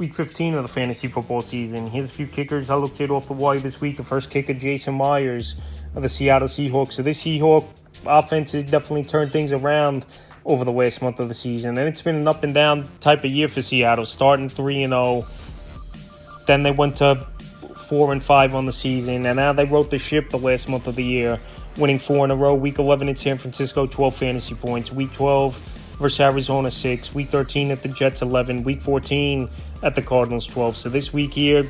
Week 15 of the fantasy football season. Here's a few kickers I looked at off the wire this week. The first kicker, Jason Myers of the Seattle Seahawks. So this Seahawk offense has definitely turned things around over the last month of the season. And it's been an up and down type of year for Seattle, starting 3-0. Then they went to 4-5 on the season. And now they wrote the ship the last month of the year, winning 4 in a row. Week 11 in San Francisco, 12 fantasy points. Week 12 versus Arizona, 6. Week 13 at the Jets, 11. Week 14 at the Cardinals, 12. So this week here,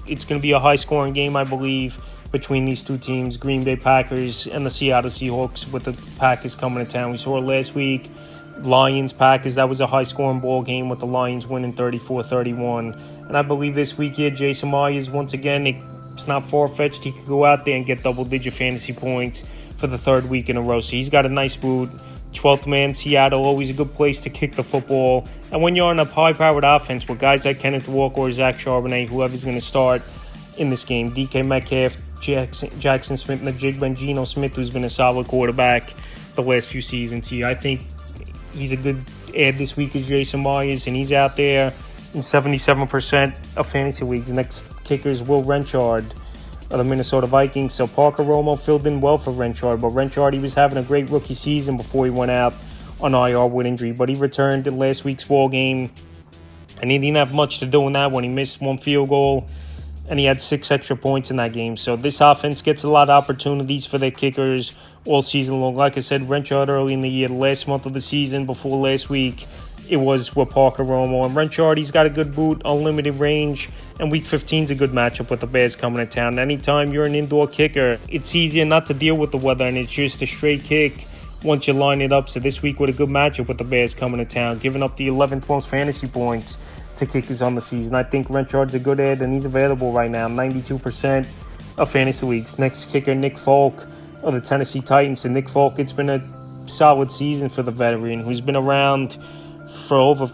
it's going to be a high-scoring game, I believe, between these two teams, Green Bay Packers and the Seattle Seahawks, with the Packers coming to town. We saw it last week, Lions-Packers. That was a high-scoring ball game with the Lions winning 34-31. And I believe this week here, Jason Myers, once again, it's not far-fetched. He could go out there and get double-digit fantasy points for the third week in a row. So he's got a nice boot. 12th man, Seattle, always a good place to kick the football. And when you're on a high-powered offense with guys like Kenneth Walker or Zach Charbonnet, whoever's going to start in this game, DK Metcalf, Jackson Smith, and the Jig Geno Smith, who's been a solid quarterback the last few seasons here. I think he's a good add this week as Jason Myers, and he's out there in 77% of fantasy leagues. Next kicker is Will Renchard of the Minnesota Vikings. So Parker Romo filled in well for Renchard, but Renchard, he was having a great rookie season before he went out on IR with injury, but he returned in last week's ball game, and he didn't have much to do in that one. He missed one field goal, and he had 6 extra points in that game. So this offense gets a lot of opportunities for their kickers all season long. Like I said, Renchard early in the year, the last month of the season before last week, it was with Parker Romo. And Renchard, he's got a good boot, unlimited range, and Week 15 is a good matchup with the Bears coming to town. Anytime you're an indoor kicker, it's easier not to deal with the weather, and it's just a straight kick once you line it up. So this week with a good matchup with the Bears coming to town, giving up the 11th most fantasy points to kickers on the season. I think Renchard's a good ad, and he's available right now, 92% of fantasy leagues. Next kicker, Nick Folk of the Tennessee Titans. And Nick Folk, it's been a solid season for the veteran who's been around for over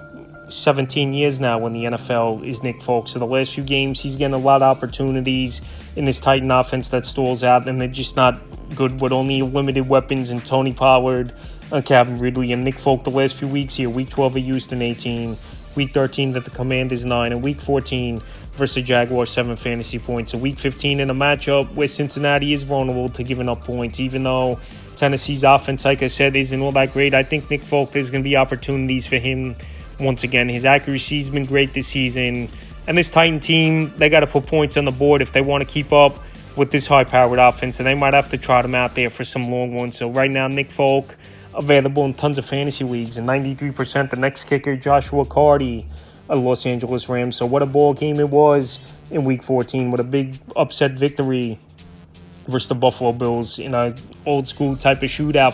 17 years now in the NFL, is Nick Folk. So the last few games, he's getting a lot of opportunities in this Titan offense that stalls out, and they're just not good with only limited weapons and Tony Pollard and Calvin Ridley. And Nick Folk the last few weeks here, Week 12 at Houston, 18. Week 13 at the Commanders, 9. And Week 14 versus the Jaguars, 7 fantasy points. So Week 15 in a matchup where Cincinnati is vulnerable to giving up points, even though Tennessee's offense, like I said, isn't all that great. I think Nick Folk, there's going to be opportunities for him once again. His accuracy's been great this season. And this Titan team, they got to put points on the board if they want to keep up with this high-powered offense. And they might have to trot him out there for some long ones. So right now, Nick Folk available in tons of fantasy leagues. And 93%, the next kicker, Joshua Carty of the Los Angeles Rams. So what a ball game it was in Week 14 with a big upset victory versus the Buffalo Bills in a old-school type of shootout,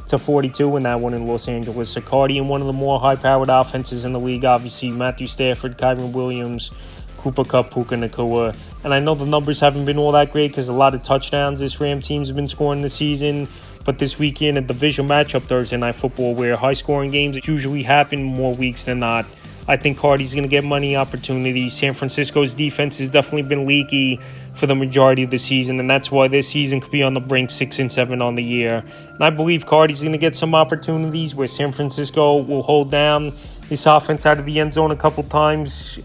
44-42 in that one in Los Angeles. So Carty in one of the more high-powered offenses in the league, obviously. Matthew Stafford, Kyron Williams, Cooper Kupp, Puka Nacua. And I know the numbers haven't been all that great because a lot of touchdowns this Ram team's been scoring this season. But this weekend, a division matchup Thursday Night Football, where high-scoring games usually happen more weeks than not, I think Carty's going to get money opportunities. San Francisco's defense has definitely been leaky for the majority of the season, and that's why this season could be on the brink, 6-7 on the year. And I believe Carty's going to get some opportunities where San Francisco will hold down this offense out of the end zone a couple times.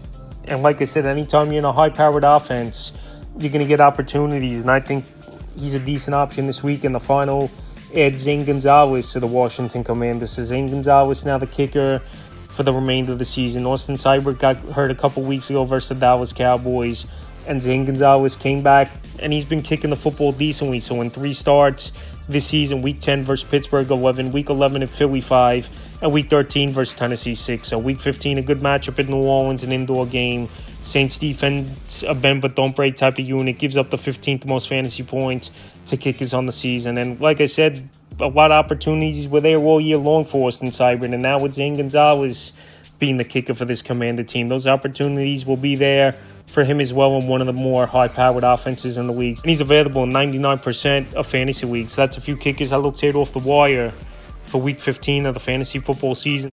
And like I said, anytime you're in a high-powered offense, you're going to get opportunities. And I think he's a decent option this week. In the final, add Zane Gonzalez to the Washington Commanders. So Zane Gonzalez now the kicker for the remainder of the season. Austin Seibert got hurt a couple weeks ago versus the Dallas Cowboys, and Zane Gonzalez came back, and he's been kicking the football decently. So in 3 starts this season, Week 10 versus Pittsburgh, 11, Week 11 at Philly, 5, and Week 13 versus Tennessee, 6. So Week 15, a good matchup in New Orleans, an indoor game. Saints defense, a bend but don't break type of unit, gives up the 15th most fantasy points to kickers on the season. And like I said, a lot of opportunities were there all year long for Austin Seibert, and now with Zane Gonzalez being the kicker for this Commander team, those opportunities will be there for him as well in one of the more high-powered offenses in the leagues. And he's available in 99% of fantasy leagues. That's a few kickers I looked at off the wire for Week 15 of the fantasy football season.